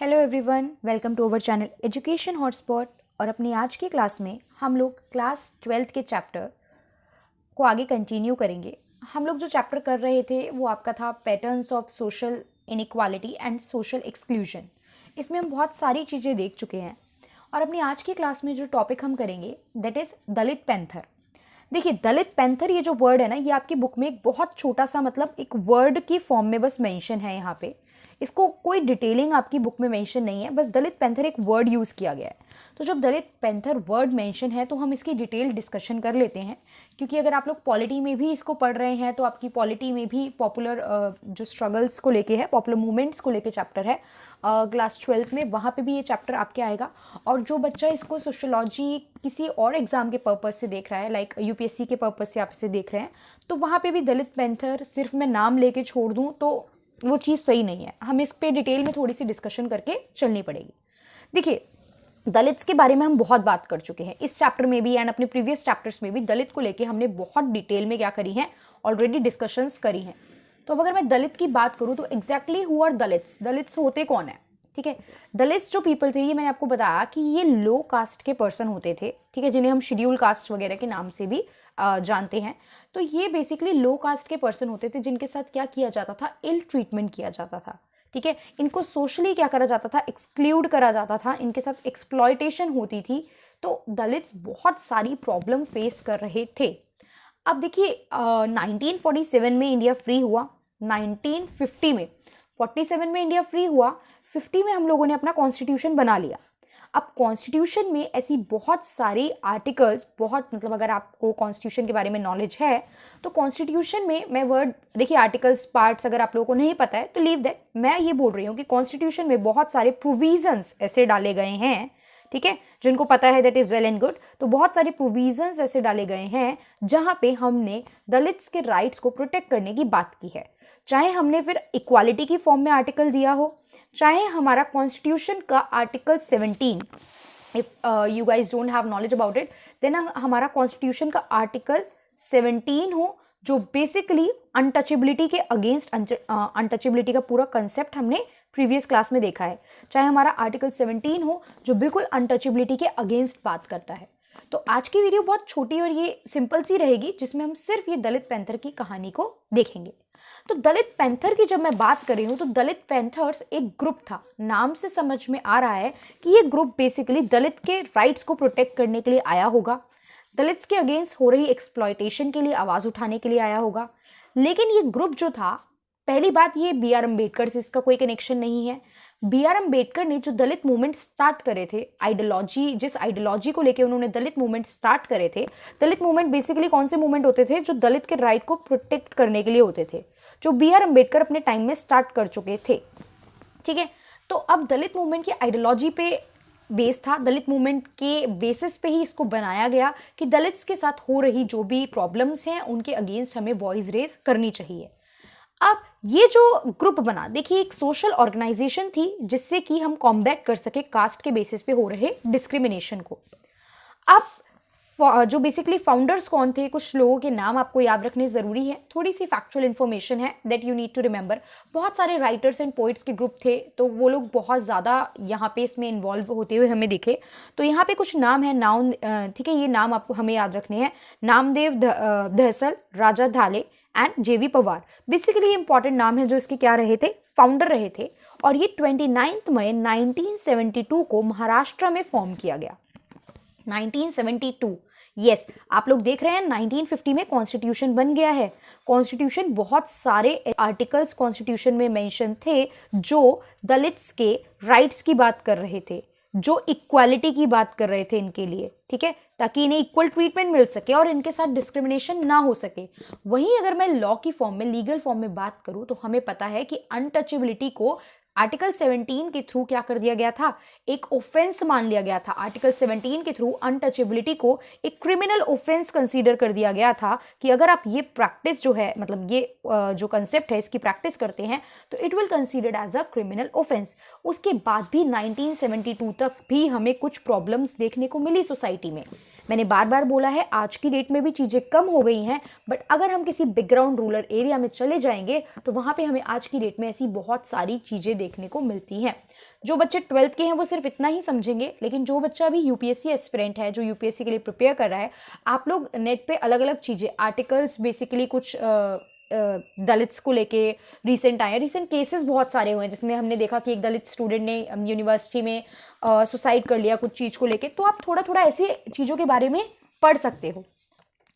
Hello everyone, welcome to our channel Education Hotspot. और अपनी आज की क्लास में हम लोग क्लास 12th के चैप्टर को आगे कंटिन्यू करेंगे। हम लोग जो चैप्टर कर रहे थे वो आपका था patterns of social inequality and social exclusion. इसमें हम बहुत सारी चीज़ें देख चुके हैं और अपनी आज की क्लास में जो टॉपिक हम करेंगे दैट इज़ दलित पैंथर। देखिए, दलित पैंथर ये जो वर्ड है ना, ये आपकी बुक में एक बहुत छोटा सा मतलब एक वर्ड की फॉर्म में बस मेंशन है। यहाँ पे इसको कोई डिटेलिंग आपकी बुक में मेंशन नहीं है, बस दलित पैंथर एक वर्ड यूज़ किया गया है। तो जब दलित पैंथर वर्ड मेंशन है तो हम इसकी डिटेल डिस्कशन कर लेते हैं, क्योंकि अगर आप लोग पॉलिटी में भी इसको पढ़ रहे हैं तो आपकी पॉलिटी में भी पॉपुलर जो स्ट्रगल्स को लेके है, पॉपुलर मूवमेंट्स को लेके चैप्टर है क्लास 12th में, वहाँ पे भी ये चैप्टर आपके आएगा। और जो बच्चा इसको सोशोलॉजी किसी और एग्जाम के पर्पज़ से देख रहा है, लाइक यूपीएससी के पर्पज़ से आप इसे देख रहे हैं, तो वहाँ पे भी दलित पैंथर सिर्फ मैं नाम लेके छोड़ दूँ तो वो चीज़ सही नहीं है। हमें इस पे डिटेल में थोड़ी सी डिस्कशन करके चलनी पड़ेगी। देखिए, दलित्स के बारे में हम बहुत बात कर चुके हैं इस चैप्टर में भी एंड अपने प्रीवियस चैप्टर्स में भी। दलित को लेके हमने बहुत डिटेल में क्या करी है, ऑलरेडी डिस्कशंस करी हैं। तो अब अगर मैं दलित की बात करूँ तो exactly who are Dalits, Dalits होते कौन है? ठीक है, दलित्स जो पीपल थे, ये मैंने आपको बताया कि ये लो कास्ट के पर्सन होते थे, ठीक है, जिन्हें हम शेड्यूल कास्ट वगैरह के नाम से भी जानते हैं। तो ये बेसिकली लो कास्ट के पर्सन होते थे जिनके साथ क्या किया जाता था, इल ट्रीटमेंट किया जाता था। ठीक है, इनको सोशली क्या करा जाता था, एक्सक्लूड करा जाता था, इनके साथ एक्सप्लॉयटेशन होती थी। तो दलित्स बहुत सारी प्रॉब्लम फेस कर रहे थे। अब देखिए, 1947 में इंडिया फ्री हुआ, 1950 में, 47 में इंडिया फ्री हुआ, 50 में हम लोगों ने अपना कॉन्स्टिट्यूशन बना लिया। अब कॉन्स्टिट्यूशन में ऐसी बहुत सारी आर्टिकल्स, बहुत मतलब अगर आपको कॉन्स्टिट्यूशन के बारे में नॉलेज है तो कॉन्स्टिट्यूशन में मैं वर्ड, देखिए आर्टिकल्स पार्ट्स अगर आप लोगों को नहीं पता है तो लीव दैट। मैं ये बोल रही हूँ कि कॉन्स्टिट्यूशन में बहुत सारे प्रोविजंस ऐसे डाले गए हैं, ठीक है, जिनको पता है that is well and good. तो बहुत सारे प्रोविजंस ऐसे डाले गए हैं जहाँ पे हमने दलित्स के राइट्स को प्रोटेक्ट करने की बात की है। चाहे हमने फिर इक्वालिटी की फॉर्म में आर्टिकल दिया हो, चाहे हमारा कॉन्स्टिट्यूशन का article 17, if you guys don't have knowledge about it then हमारा कॉन्स्टिट्यूशन का आर्टिकल 17 हो, जो बेसिकली अनटचेबिलिटी के अगेंस्ट, अनटचेबिलिटी का पूरा कंसेप्ट हमने प्रीवियस क्लास में देखा है। चाहे हमारा आर्टिकल 17 हो जो बिल्कुल अनटचेबिलिटी के अगेंस्ट बात करता है। तो आज की वीडियो बहुत छोटी और ये सिंपल सी रहेगी, जिसमें हम सिर्फ ये दलित पैंथर की कहानी को देखेंगे। तो दलित पैंथर की जब मैं बात कर रही हूँ तो दलित पैंथर्स एक ग्रुप था। नाम से समझ में आ रहा है कि ये ग्रुप बेसिकली दलित के राइट्स को प्रोटेक्ट करने के लिए आया होगा, दलित्स के अगेंस्ट हो रही एक्सप्लॉयटेशन के लिए आवाज़ उठाने के लिए आया होगा। लेकिन ये ग्रुप जो था, पहली बात, ये बी आर अम्बेडकर से इसका कोई कनेक्शन नहीं है। बी आर अम्बेडकर ने जो दलित मूवमेंट स्टार्ट करे थे, आइडियोलॉजी, जिस आइडियोलॉजी को लेके उन्होंने दलित मूवमेंट स्टार्ट करे थे, दलित मूवमेंट बेसिकली कौन से मूवमेंट होते थे, जो दलित के राइट को प्रोटेक्ट करने के लिए होते थे, जो बी आर अम्बेडकर अपने टाइम में स्टार्ट कर चुके थे। ठीक है, तो अब दलित मूवमेंट की आइडियोलॉजी पे बेस था, दलित मूवमेंट के बेसिस पे ही इसको बनाया गया कि दलित्स के साथ हो रही जो भी प्रॉब्लम्स हैं उनके अगेंस्ट हमें वॉइस रेज करनी चाहिए। अब ये जो ग्रुप बना, देखिए एक सोशल ऑर्गेनाइजेशन थी जिससे कि हम कॉम्बैट कर सके कास्ट के बेसिस पे हो रहे डिस्क्रिमिनेशन को। अब जो बेसिकली फाउंडर्स कौन थे, कुछ लोगों के नाम आपको याद रखने ज़रूरी है, थोड़ी सी फैक्चुअल इन्फॉर्मेशन है that you need to remember. बहुत सारे राइटर्स एंड पोइट्स के ग्रुप थे, तो वो लोग बहुत ज़्यादा यहाँ पे इसमें इन्वॉल्व होते हुए हमें दिखे। तो यहाँ पे कुछ नाम है, नाम, ठीक है, ये नाम आपको हमें याद रखने हैं। नामदेव धहसल, राजा धाले एंड जेवी पवार बेसिकली इंपॉर्टेंट नाम है जो इसके क्या रहे थे, फाउंडर रहे थे। और ये 29 मई 1972 को महाराष्ट्र में फॉर्म किया गया। 1972, यस, आप लोग देख रहे हैं 1950 में कॉन्स्टिट्यूशन बन गया है। कॉन्स्टिट्यूशन, बहुत सारे आर्टिकल्स कॉन्स्टिट्यूशन में मेंशन थे जो दलित्स के राइट्स की बात कर रहे थे, जो इक्वालिटी की बात कर रहे थे इनके लिए, ठीक है, ताकि इन्हें इक्वल ट्रीटमेंट मिल सके और इनके साथ डिस्क्रिमिनेशन ना हो सके। वहीं अगर मैं लॉ की फॉर्म में, लीगल फॉर्म में बात करूं तो हमें पता है कि अनटचेबिलिटी को आर्टिकल 17 के थ्रू क्या कर दिया गया था, एक ऑफेंस मान लिया गया था। आर्टिकल 17 के थ्रू अनटचेबिलिटी को एक क्रिमिनल ऑफेंस कंसीडर कर दिया गया था कि अगर आप ये प्रैक्टिस जो है, मतलब ये जो कंसेप्ट है इसकी प्रैक्टिस करते हैं तो it will considered as a criminal offence. उसके बाद भी 1972 तक भी हमें कुछ प्रॉब्लम्स देखने को मिली सोसाइटी में, मैंने बार बार बोला है आज की डेट में भी चीज़ें कम हो गई हैं, बट अगर हम किसी बैकग्राउंड रूरल एरिया में चले जाएंगे तो वहाँ पे हमें आज की डेट में ऐसी बहुत सारी चीज़ें देखने को मिलती हैं। जो बच्चे 12th के हैं वो सिर्फ इतना ही समझेंगे, लेकिन जो बच्चा अभी यूपीएससी एस्पिरेंट है, जो यूपीएससी के लिए प्रिपेयर कर रहा है, आप लोग नेट पे अलग अलग चीज़ें, आर्टिकल्स, बेसिकली कुछ दलित्स को लेके रिसेंट आए हैं। रिसेंट केसेस बहुत सारे हुए हैं जिसमें हमने देखा कि एक दलित स्टूडेंट ने यूनिवर्सिटी में सुसाइड कर लिया कुछ चीज़ को लेके। तो आप थोड़ा थोड़ा ऐसी चीज़ों के बारे में पढ़ सकते हो,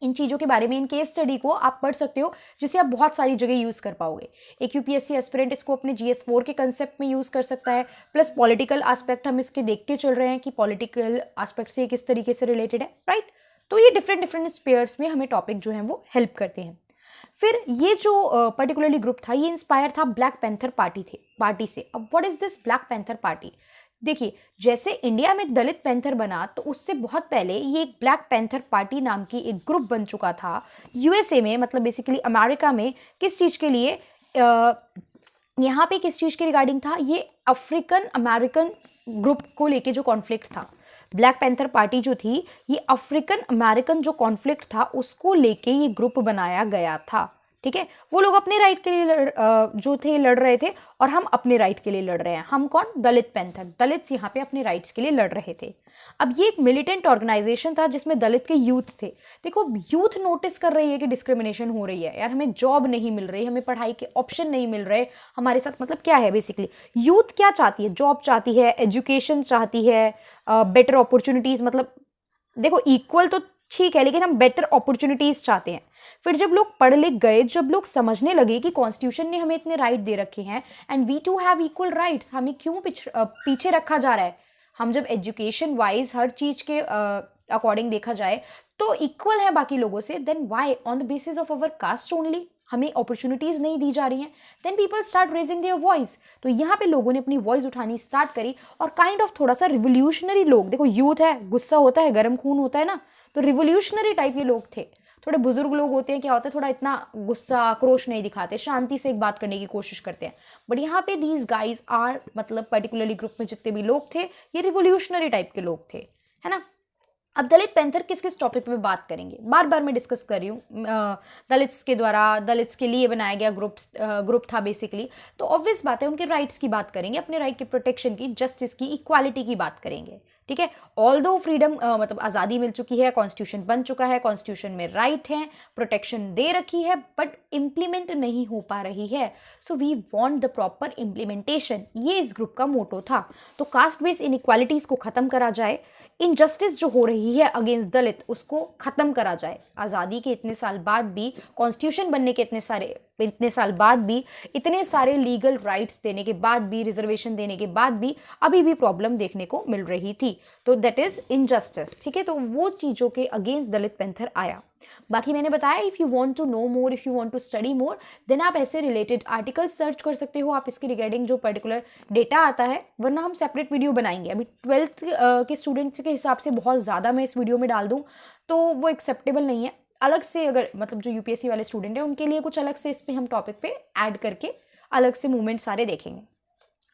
इन चीज़ों के बारे में, इन केस स्टडी को आप पढ़ सकते हो, जिसे आप बहुत सारी जगह यूज़ कर पाओगे। एक यूपीएससी एस्पिरेंट इसको अपने GS4 के कंसेप्ट में यूज़ कर सकता है, प्लस पॉलिटिकल एस्पेक्ट हम इसके देख के चल रहे हैं कि पॉलिटिकल एस्पेक्ट से किस तरीके से रिलेटेड है, राइट। तो ये डिफरेंट डिफरेंट स्पेयर्स में हमें टॉपिक जो है वो हेल्प करते हैं। फिर ये जो पर्टिकुलरली ग्रुप था, ये इंस्पायर था ब्लैक पैंथर पार्टी से। अब what is this black panther party? देखिए, जैसे इंडिया में दलित पैंथर बना, तो उससे बहुत पहले ये एक ब्लैक पैंथर पार्टी नाम की एक ग्रुप बन चुका था यूएसए में, मतलब बेसिकली अमेरिका में। किस चीज़ के लिए, यहाँ पे किस चीज़ के रिगार्डिंग था? ये अफ्रीकन अमेरिकन ग्रुप को लेके जो कॉन्फ्लिक्ट था, ब्लैक पैंथर पार्टी जो थी, ये अफ्रीकन अमेरिकन जो कॉन्फ्लिक्ट था उसको लेके ये ग्रुप बनाया गया था, ठीक है। वो लोग अपने राइट के लिए जो थे लड़ रहे थे, और हम अपने राइट के लिए लड़ रहे हैं। हम कौन? दलित पैंथर, दलित्स यहाँ पे अपने राइट्स के लिए लड़ रहे थे। अब ये एक मिलिटेंट ऑर्गेनाइजेशन था जिसमें दलित के यूथ थे। देखो, यूथ नोटिस कर रही है कि डिस्क्रिमिनेशन हो रही है, यार हमें जॉब नहीं मिल रही, हमें पढ़ाई के ऑप्शन नहीं मिल रहे हमारे साथ। मतलब क्या है बेसिकली, यूथ क्या चाहती है? जॉब चाहती है, एजुकेशन चाहती है, बेटर अपॉर्चुनिटीज। मतलब देखो, इक्वल तो ठीक है, लेकिन हम बेटर अपॉर्चुनिटीज चाहते हैं। फिर जब लोग पढ़ लिख गए, जब लोग समझने लगे कि कॉन्स्टिट्यूशन ने हमें इतने राइट दे रखे हैं and we too have equal rights, हमें क्यों पीछे रखा जा रहा है? हम जब एजुकेशन वाइज हर चीज के अकॉर्डिंग देखा जाए तो इक्वल है बाकी लोगों से, then why on the basis of our caste only हमें अपॉर्चुनिटीज नहीं दी जा रही हैं? Then people start raising their voice. तो यहाँ पे लोगों ने अपनी वॉइस उठानी स्टार्ट करी, और काइंड ऑफ थोड़ा सा रिवोल्यूशनरी लोग, देखो यूथ है, गुस्सा होता है, गर्म खून होता है ना, तो रिवोल्यूशनरी टाइप ये लोग थे। थोड़े बुजुर्ग लोग होते हैं, क्या होता है, थोड़ा इतना गुस्सा आक्रोश नहीं दिखाते, शांति से एक बात करने की कोशिश करते हैं। बट यहाँ पे दीज गाइज आर, मतलब पर्टिकुलरली ग्रुप में जितने भी लोग थे, ये रिवोल्यूशनरी टाइप के लोग थे, है ना। अब दलित पैंथर किस किस टॉपिक में बात करेंगे, बार बार मैं डिस्कस कर रही हूँ। दलित्स के द्वारा, दलित्स के लिए बनाया गया ग्रुप था बेसिकली। तो ऑब्वियस बात है, उनके राइट्स की बात करेंगे, अपने राइट के प्रोटेक्शन की, जस्टिस की, इक्वालिटी की बात करेंगे, ठीक है। ऑल दो फ्रीडम, मतलब आज़ादी मिल चुकी है, कॉन्स्टिट्यूशन बन चुका है, कॉन्स्टिट्यूशन में राइट है, प्रोटेक्शन दे रखी है, बट इम्प्लीमेंट नहीं हो पा रही है। So we want the proper implementation, ये इस ग्रुप का मोटो था। तो कास्ट बेस्ड इनइक्वालिटीज़ को ख़त्म करा जाए, इनजस्टिस जो हो रही है अगेंस्ट दलित उसको खत्म करा जाए। आज़ादी के इतने साल बाद भी, कॉन्स्टिट्यूशन बनने के इतने साल बाद भी, इतने सारे लीगल राइट्स देने के बाद भी, रिजर्वेशन देने के बाद भी अभी भी प्रॉब्लम देखने को मिल रही थी। तो दैट इज इनजस्टिस, ठीक है। तो वो चीज़ों के अगेंस्ट दलित पैंथर आया। बाकी मैंने बताया, if you want to know more, if you want to study more, then आप ऐसे रिलेटेड आर्टिकल्स सर्च कर सकते हो, आप इसके रिगार्डिंग जो पर्टिकुलर डेटा आता है, वरना हम सेपरेट वीडियो बनाएंगे। अभी 12th के स्टूडेंट्स के हिसाब से बहुत ज़्यादा मैं इस वीडियो में डाल दूँ तो वो एक्सेप्टेबल नहीं है। अलग से अगर, मतलब जो यूपीएससी वाले स्टूडेंट हैं उनके लिए कुछ अलग से इस पर हम टॉपिक पे ऐड करके अलग से मूवमेंट सारे देखेंगे।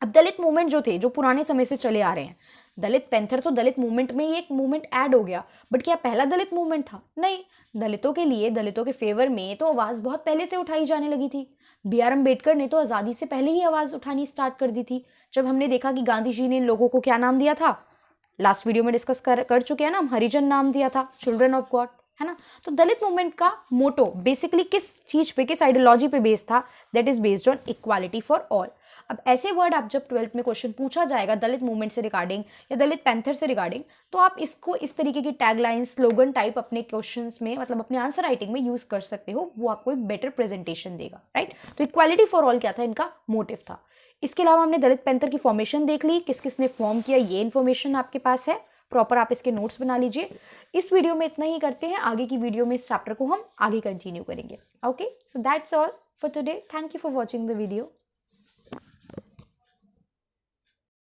अब दलित मूवमेंट जो थे, जो पुराने समय से चले आ रहे हैं, दलित पैंथर तो दलित मूवमेंट में ही एक मूवमेंट ऐड हो गया, बट क्या पहला दलित मूवमेंट था? नहीं। दलितों के लिए, दलितों के फेवर में तो आवाज़ बहुत पहले से उठाई जाने लगी थी। BR अम्बेडकर ने तो आज़ादी से पहले ही आवाज़ उठानी स्टार्ट कर दी थी। जब हमने देखा कि गांधी जी ने इन लोगों को क्या नाम दिया था, लास्ट वीडियो में डिस्कस कर चुके हैं ना, हरिजन नाम दिया था, चिल्ड्रन ऑफ गॉड, है ना। तो दलित मूवमेंट का मोटो बेसिकली किस चीज पे, किस आइडियोलॉजी पे बेस्ड था? That is based on equality for all. अब ऐसे वर्ड आप जब 12th में क्वेश्चन पूछा जाएगा दलित मूवमेंट से रिगार्डिंग या दलित पैंथर से रिगार्डिंग, तो आप इसको इस तरीके की टैगलाइन, स्लोगन टाइप अपने क्वेश्चंस में, मतलब अपने आंसर राइटिंग में यूज कर सकते हो। वो आपको एक बेटर प्रेजेंटेशन देगा, राइट। तो इक्वालिटी फॉर ऑल क्या था? इनका मोटिव था। इसके अलावा हमने दलित पैंथर की फॉर्मेशन देख ली, किस किसने फॉर्म किया, ये इन्फॉर्मेशन आपके पास है प्रॉपर, आप इसके नोट्स बना लीजिए। इस वीडियो में इतना ही करते हैं, आगे की वीडियो में इस चैप्टर को हम आगे कंटिन्यू करेंगे। Okay, so that's all for today. Thank you for watching the video.